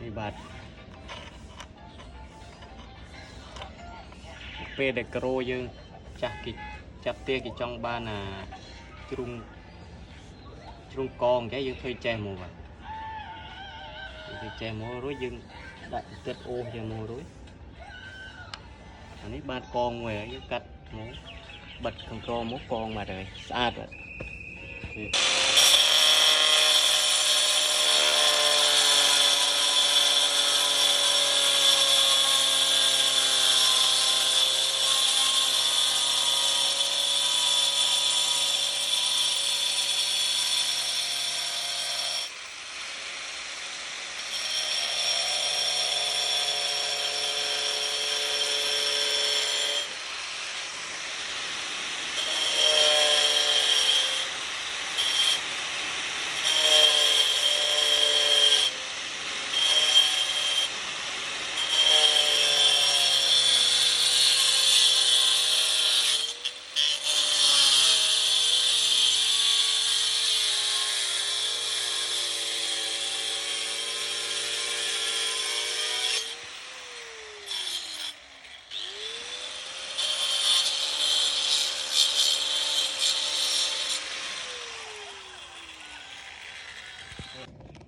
มีบาทเปเด็กกระโรยังจับกิจับเตี้ยกิจองบ้านจุงกองแกยังเคยแจมหมดเคยแจมหมดรู้ยังได้เต็ดโอแจมหมดรู้อันนี้บ้านกองเว้ยยังกัดหมูบัดคอนโทรลหมูกองมาเลยสะอาดเลย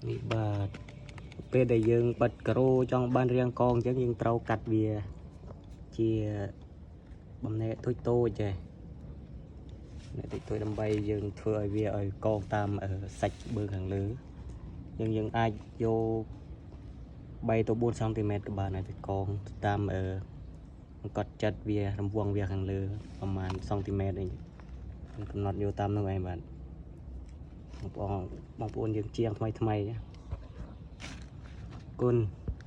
มีบาทពេលដែលយើងបិទក្រូចង់បានរាងកងអញ្ចឹងយើងត្រូវកាត់វាជាបំណែកតូចចេះអ្នកតិចតួចដើម្បីយើងធ្វើឲ្យវាឲ្យកងតាមសាច់បឺខាងលើយើងអាចយក3ទៅ4 cm ក៏បានហើយវាកងតាមកត់ចិត្តវារង្វង់វាខាងលើប្រហែល cm អីកំណត់យកតាមនោះឯងបាទបងប្អូនយើងជាងថ្មីគុណ